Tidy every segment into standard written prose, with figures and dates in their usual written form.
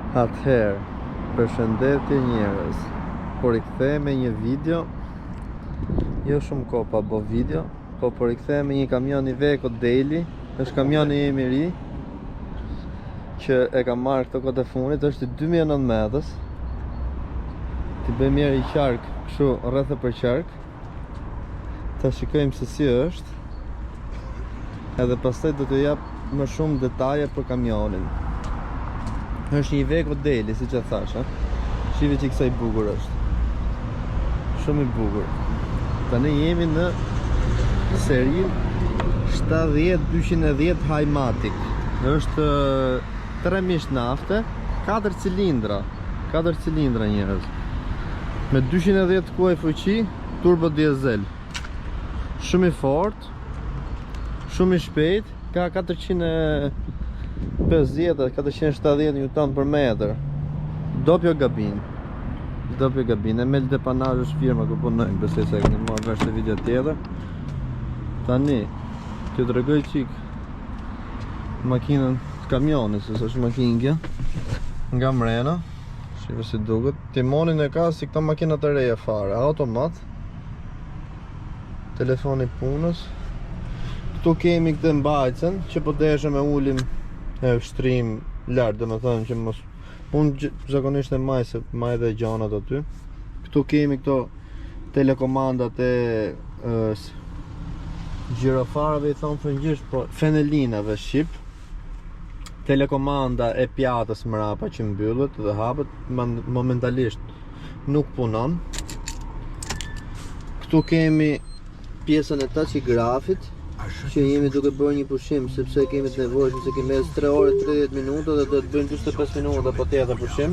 Atëherë, përshëndetje njerëz. Por I kthej me një video. Jo shumë kohë pa bo video, por I kthej me një kamion I Iveco Daily. Është kamioni im I ri që e kam marrë këto kohë të fundit, është I 2019-s. Ti bëj mirë I qark, kështu rreth për qark. Ta shikojmë se si është. Edhe pastaj do t'ju jap më shumë detaje për kamionin. Është një Iveco Daily, siç e thash, Shive që kësa I bukur është. Shumë I bukur. Tani jemi në serin 70-210 Highmatic. Është 3 mish nafte, 4 cilindra. 4 cilindra njerëz. Me 210 kuaj fuqi, turbo diesel. Shumë I fort, shumë I shpejt, ka 450-470 Newton për metër. Doppio gabin. Doppio gabin. Emel Depanazh është firma ku punojmë, besoj se keni marrë vesh në video tjetër. Tani, t'ju tregoj çik makinën, kamionin, se është makinë kjo. Nga mrena. Shikoj si duket. Timonin e ka si këto makina të reja fare, automat. Telefoni punës. Këtu kemi këtë mbajtsen që po deshëm e ulim e shtrim lart, domethënë që mos unë zakonisht e maj se maj dhe gjanat aty. Këtu kemi këto telekomandat e gjirofarave I thonë frëngjisht, po fenelinave shqip. Telekomanda e pjatës mrapa që mbyllet dhe hapet, momentalisht nuk punon. Këtu kemi pjesën e tachigrafit që jemi duke bërë një pushim sepse kemi të nevojshëm se kemi 3 orë 30 minuta dhe do të bëjmë 45 minuta po tjetër pushim.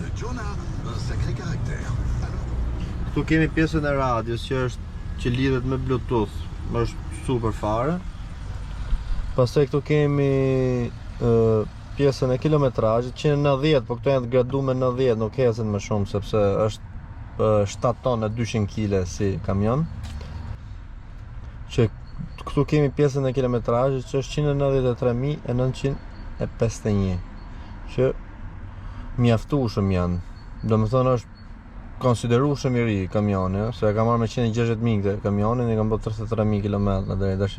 Këtu kemi pjesën e radios që lidhet me Bluetooth, është super fare. Pastaj këtu kemi pjesën e kilometrazhit 190, po këto janë të graduar me 90, nuk ecën më shumë sepse është 7 tonë 200 kg si kamion. Që këtu kemi pjesën e kilometrazhit që është 193.951 që mjaftueshëm janë. Domethënë është konsiderueshëm I ri kamioni, se e kam marrë me 160.000 këtë kamionin, e kam bërë 33.000 km deri tash.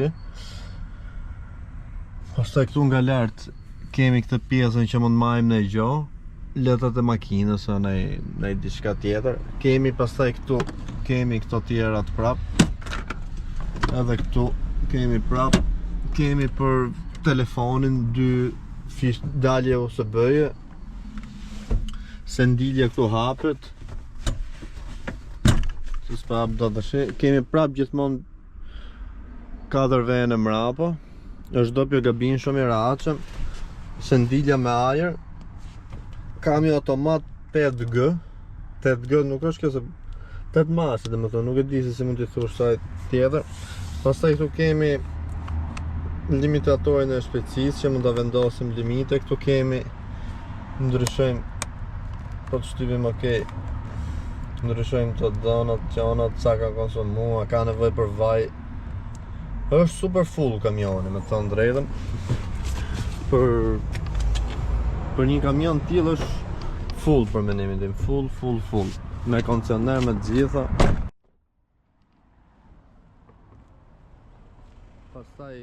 Pastaj këtu nga lart kemi këtë pjesën që mund marrim në gjo, letrat e makinës o në diçka tjetër. Kemi pastaj këtu kemi këto tjerat prap. Edhe këtu kemi prap, kemi për telefonin 2 fish dalje USB-je. Sendilja këtu hapet. Kemi prap gjithmonë 4 vene mrapa. Është doppio gabin shumë I rahatshëm. Sendilja me ajër. Kami automat 8G. 8G nuk është kjo se 8 masë, domethënë nuk e di se si mund t'i thosh sa tjetër. Pastaj këtu kemi limitatorin e shpejtësisë që mund ta vendosim limite. Këtu kemi ndryshojmë po të shtypim okay. Ndryshojmë të donat, gjanat, sa ka konsumuar, ka nevojë për vaj. Është super full kamioni, me të thënë drejtën. Për një kamion tillë është full për mendimin tim, full. Me koncesioner me të gjitha. Pastaj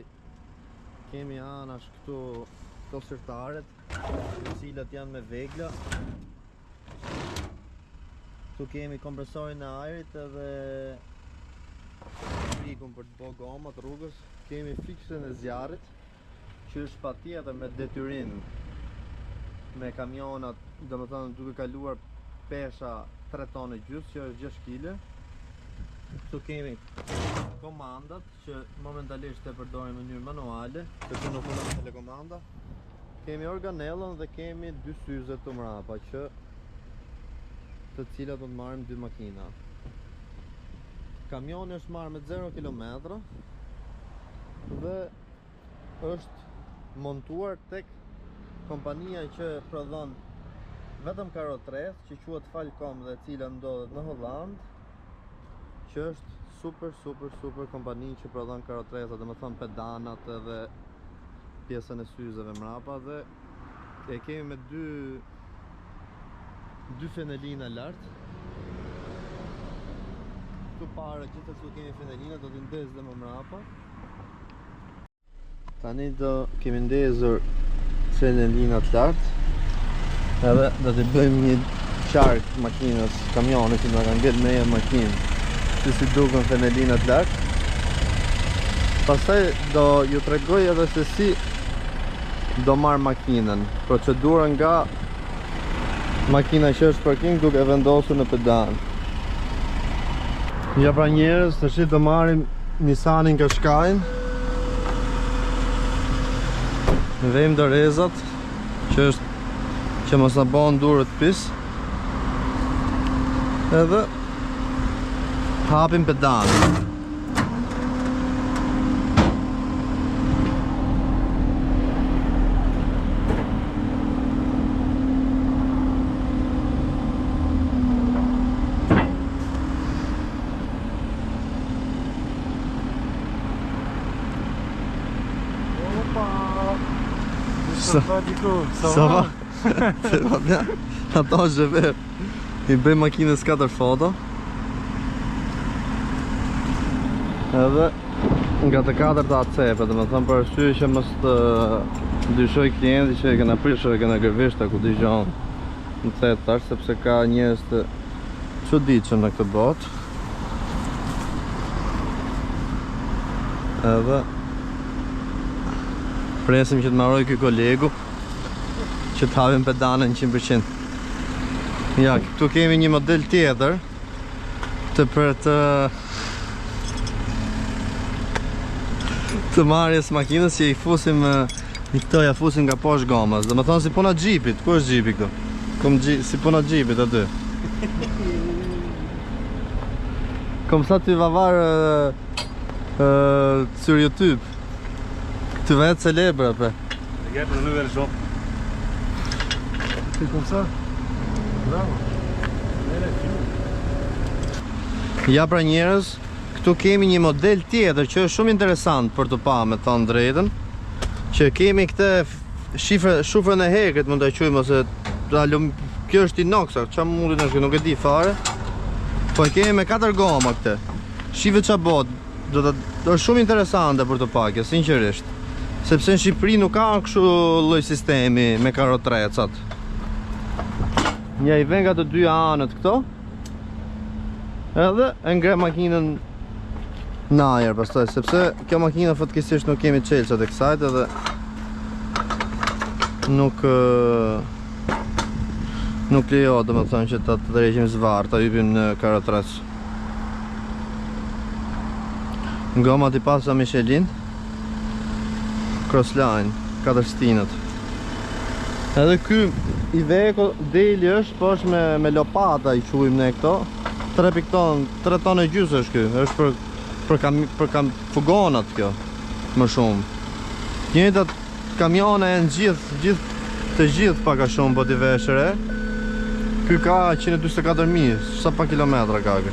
kemi anash këto sirtaret, të cilat janë me vegla. Këtu kemi kompresorin e ajrit edhe frikun për të bërë gomat rrugës. Kemi fiksën e zjarrit, që është patjetër me detyrim me kamionat, domethënë duke kaluar pesha 3 tonë gjys, që është 6 kg. Këtu kemi komandat që momentalisht e përdorim në mënyrë manuale, sepse nuk punon telekomanda. Kemi organellën dhe kemi 2 syze të mrapa të cilat do të marrim 2 makina. Kamioni është marrë me 0 km dhe është montuar tek kompania që prodhon vetëm karotres, që quhet Falcom dhe e cila ndodhet në Holland, që është super kompani që prodhon karotresa, domethënë pedanat edhe pjesën e syzeve mrapa, dhe e kemi me 2 fenelina lart. Këtu para gjithashtu ku kemi fenelina do t'i ndez dhe më mrapa. Tani kemi ndezur fenelinat lart. Edhe do t'i bëjmë një qark makinës, kamionit që nga kanë ngel me e makinë. Si duken fenelinat lart. Pastaj do ju tregoj edhe se si do marr makinën. Procedura nga makina që është parking duke vendosur në pedal. Ja pra njerëz, tash do marrim Nissanin Qashqain. Vejmë dorezat që mos na bën durët pis. Edhe hapim pedalin. Ça va du coup? Ça va? Ça va bien? Attends, je vais i bëj makinës 4 foto. Edhe nga të 4 acepe, dhe me thëmë për arsye që mos të dyshoj klienti që e kena prishër e kena gërvishta ku digjon në cetash, sepse ka njerëz të çuditshëm në këtë botë. Edhe presim që të marroj ky kolegu që të hapim pedalin 100%. Ja, këtu kemi një model tjetër të marrjes makinës që i fusim këto ja fusim nga poshtë gomës. Dhe më thonë si puna gjipit. Ku është gjipi këtu? Si puna gjipit aty. Kom sa ty vavar sur YouTube. Tu vas être célèbre après. Regarde la nouvelle jambe. C'est comme ça. Bravo. Ja pra njerëz, këtu kemi një model tjetër që është shumë interesant për të pa me thonë drejtën. Që kemi këtë shufrën e hekrit mund të quajmë ose kjo është inox, çfarë mundi të është, nuk e di fare. Po kemi me 4 goma këtë. Shive ç'a bot, do është shumë interesante për të pa kjo, sinqerisht. Sepse në Shqipëri nuk ka kështu lloj sistemi me karotrecat. Një i vën nga të dy anët këto. Edhe e ngre makinën në ajër pastaj, sepse kjo makinë fatkeqësisht nuk kemi çelçat e kësaj edhe nuk lejo, domethënë që ta tërheqim zvarr, ta hypim në karotrec. Gomat i pasa Michelin Crossline 4 stinët. Edhe ky i veko deli është poshtë me lopata i quajmë ne këto. 3 tonë e gjysë është ky. Është për fugonat kjo më shumë. Njëjtat kamione janë të gjithë pak a shumë po t'i veshëre. Ky ka 144.000, sa pa kilometra ka ky.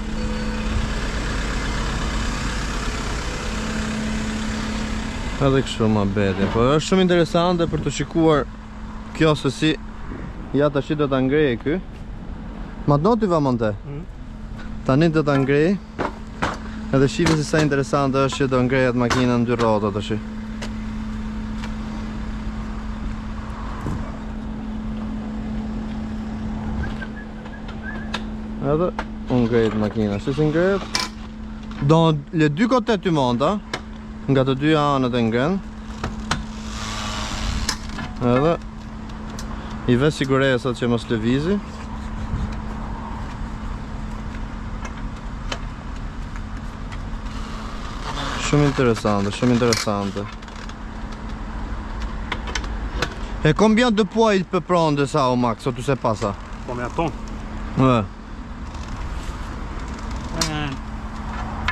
Edhe kështu ma beti, po është shumë interesante për të shikuar kjo se si ja tash do ta ngrej ky. Ma do t'i va monte. Tani do ta ngrej. Edhe shifi se sa interesante është që do ngrehet makina në 2 rrota tash. Edhe unë ngrehet makina, si ngrehet? Do le 2 kote ty monta. Nga të 2 anët e ngren. Edhe i ve siguresat që mos lëvizi. Shumë interesante, shumë interesante. E combien de poids il peut prendre ça au max, ou tu sais pas ça? Combien de tonnes? Ouais.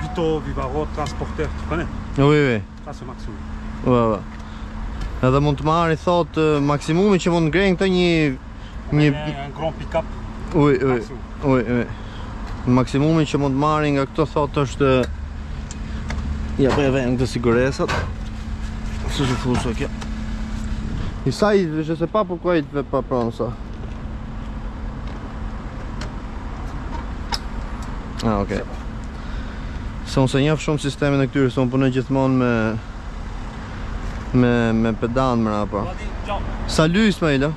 Vito, Vivaro, transporteur, tu connais? Oui. Ça c'est maximum. Ouais. Edhe mund të marri thot maksimumi që mund ngrenë këtë një Un grand pick-up. Oui. Maksimumi që mund të marri nga këto thot është ja po e vjen këtë siguresat. Si je fuso kjo. I sa je sais pas pourquoi il ne veut pas prendre ça. Ah, okay. Se unë se njeh shumë sistemin e këtyre, se unë punoj gjithmonë me pedal mrapa. Salut Ismaila.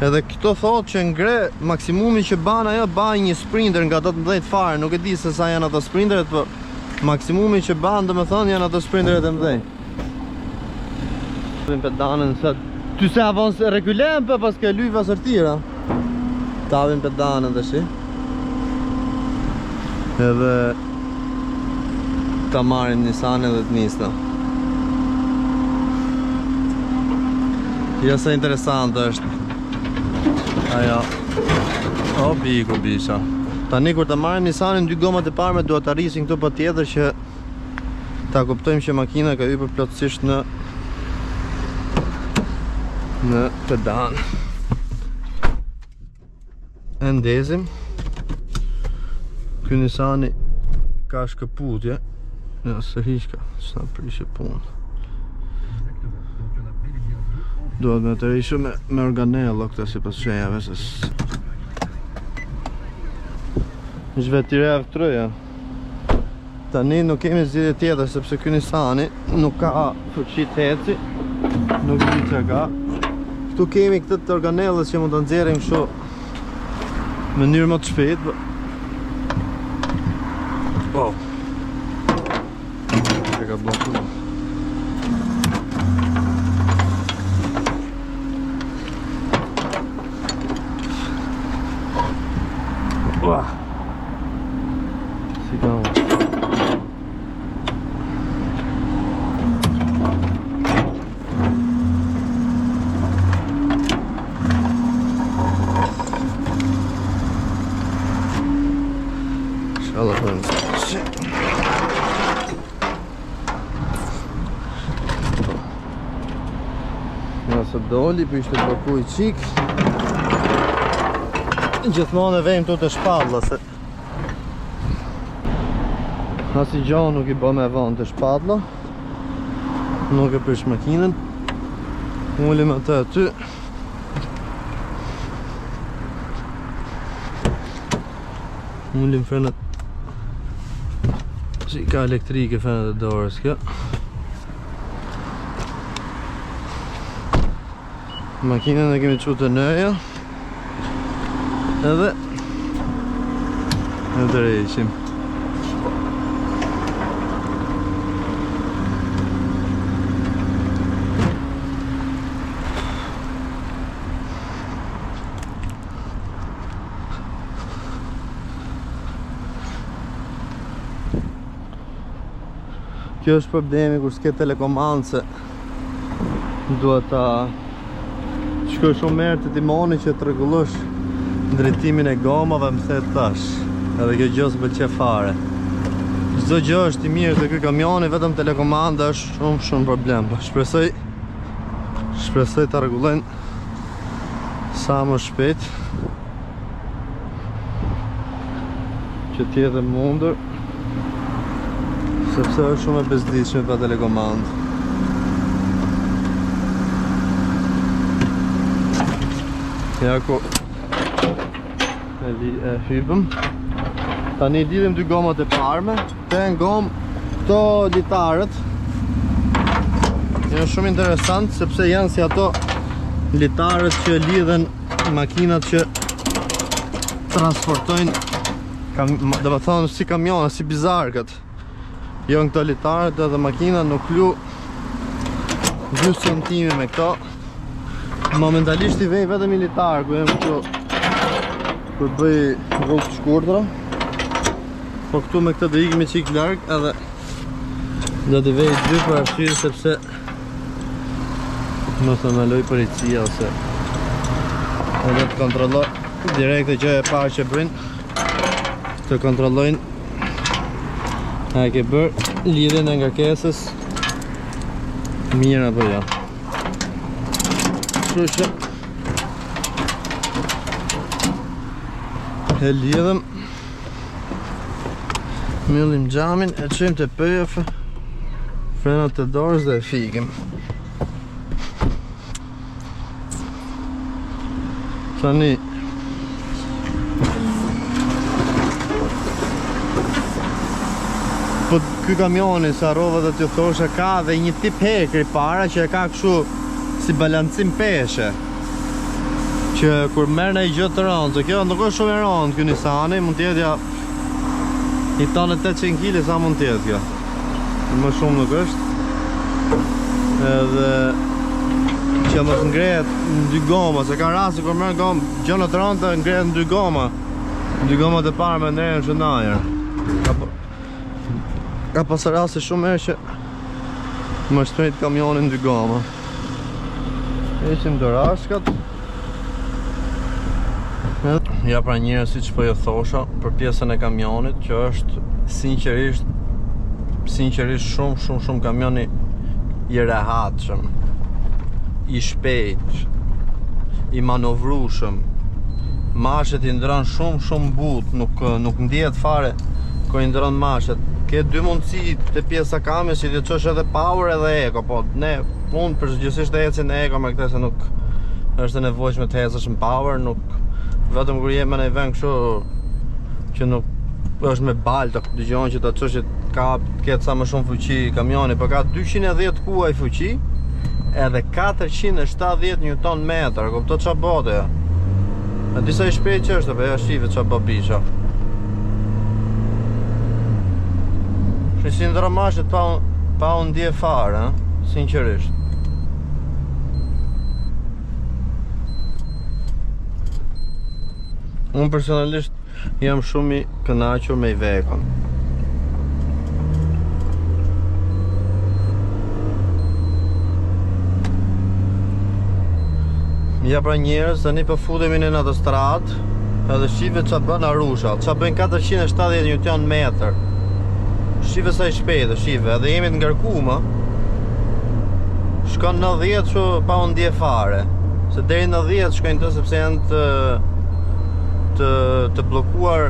Edhe këto thotë që ngre maksimumi që ban ajo ban një sprinter nga 18 fare, nuk e di se sa janë ato sprinteret, po maksimumi që ban domethënë janë ato sprinteret e mëdhenj. Vim pedanën sa ty se avans regulem për pas ke lyva sërtira. Tavim pedanën tash. Edhe ta marrim Nissan edhe të nisna. Ja sa interesante është. Aja. O biku bisha. Tani kur ta marrim Nissanin dy gomat e parme duhet ta rrisin këtu patjetër që ta kuptojmë që makina ka hyrë plotësisht në pedal. E ndezim. Ky Nissani ka shkëputje. Ja se hiqka, s'na prishë punë. Duhet me të rishu me organello këta si pas shenjave se zhvetire avtruja. Tani nuk kemi zgjidhje tjetër sepse ky Nissani nuk ka fuqi të eci. Nuk di që ka. Këtu kemi këtë të organellës që mund të nxjerrim kështu në mënyrë më të shpejtë. Po. E ka bllokuar. Si ka unë. Inshallah për në nëse doli për ishte bloku i qik. Gjithmonë e vejmë të shpadla se asi gjohë nuk i bë me vonë të shpadla. Nuk e prish makinën. Ullim atë aty. Ullim frenet. Si ka elektrike frenet e dorës kjo. Makinën e kemi qu të nëja. Edhe e drejshim. Kjo është problemi kur s'ke telekomandë se duhet ta shkoj shumë merë të timoni që të rregullosh drejtimin e gomave më the tash. Edhe kjo gjë s'pëlqej fare. Çdo gjë është i mirë te ky kamioni, vetëm telekomanda është shumë problem. Po shpresoj ta rregullojnë sa më shpejt që të jetë mundur. Sepse është shumë e bezdishme pa telekomandë. Ja ku e hypëm. Tani lidhim dy gomat e parme. Te në gomë këto litarët janë shumë interesant sepse janë si ato litarët që lidhen makinat që transportojnë dhe më thonë si kamiona, si bizarkët. Jo në këto litarët edhe makina nuk lu 2 centime me këto. Momentalisht i vej vetëm i litarë ku jem këtu kur bëj rrugë të shkurtra. Po këtu me këtë dhe ikim e qik larg edhe do t'i vej 2 për arsye sepse mos të më loj policia ose edhe të kontrolloj direkt e gjë e parë që bëjnë të kontrollojnë a e ke bërë lidhjen e ngarkesës mirë apo jo. Kështu që e lidhëm, mbyllim xhamin, e çojmë te PF, frenat e dorës dhe e fikim. Tani ky kamioni, sa rova dhe t'ju thosha, ka dhe një tip hekri para që e ka kështu si balancim peshe. Që kur merr në gjë të rëndë, kjo nuk është shumë e rëndë ky Nissani, mund t'jetë ja i tonë 800 kg sa mund t'jetë kjo. Më shumë nuk është. Edhe që mos ngrehet në 2 goma, se ka rasti kur merr gomë gjëna të rënda ngrehet në 2 goma. 2 goma të parë me ndërën shëndajer. Ka pasur raste shumë herë që më shtrejt kamionin 2 goma. Ishim dorashkat. Ja pra njërë si që po ju thosha për pjesën e kamionit, që është sinqerisht shumë kamioni i rehatshëm, i shpejt, i manovrushëm. Mashet i ndron shumë but, nuk ndihet fare kur i ndron mashet. Ke 2 mundësi të pjesa kamionit, si të çosh edhe power edhe eco, po ne unë përgjithsisht e ecin në eco me këtë se nuk është e nevojshme të ecësh në power, nuk vetëm kur jem në vend kështu që nuk është me balta, dëgjon që ta çosh ka ketë sa më shumë fuqi kamioni, por ka 210 kuaj fuqi edhe 470 Newton metër, kupto ç'a bote. A disa i shpejt që është, po ja shive ç'a bë bisha. Si ndromashet pa unë ndje fare, sinqerisht. Unë personalisht jam shumë i kënaqur me Ivekon. Ja pra njerëz, tani po futemi në autostradë, edhe shive ç'a bën Arusha, ç'a bën 470 Newton metër. Shive sa i shpejtë, shive, edhe jemi të ngarkuar. Shkon 90 që pa unë ndje fare. Se deri 90 shkojnë të sepse janë të blokuar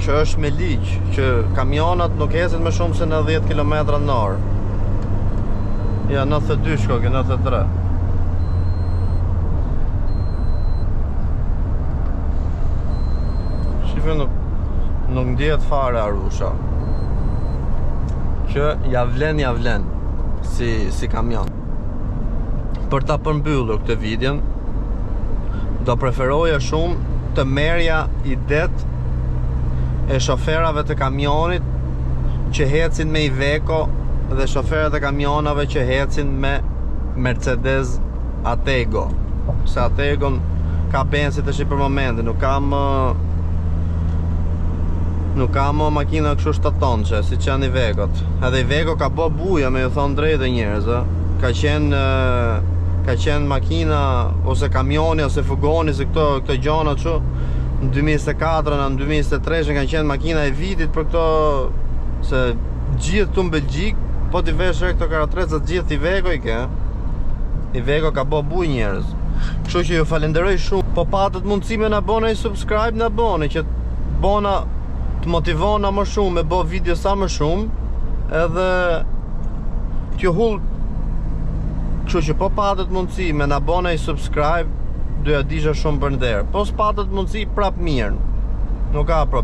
që është me ligj, që kamionat nuk ecin më shumë se 90 km/h. Ja, 92 shkoj, 93. Shive nuk ndjehet fare Arusha. Që ja vlen si kamion. Për ta përmbyllur këtë videon, do preferoja shumë të merja idet e shoferave të kamionit që hecin me Iveco dhe shoferat e kamionave që hecin me Mercedes Atego. Se Ategon ka pensit të shi për momentin, nuk ka më makina kështu 7 tonqe, si që janë Ivekot. Edhe Iveco ka bo buja, me ju thonë drejtë njerëz, ka qenë makina ose kamioni ose fugoni se këto gjona që në 2004, në 2023 kanë qenë makina e vitit për këto, se gjithë të në Belgjik, po t'i vesh këto karatrecat gjithë Iveco i ke. Iveco ka bo buj njerëz. Kështu që ju falenderoj shumë. Po patët mundësi me na bëni subscribe, na bëni që bona të motivona më shumë me bo video sa më shumë, edhe t'ju hull. Kështu që po patët mundësi me na bëni subscribe, doja disha shumë për nder. Po s'patët mundësi prap mirë, nuk ka problem.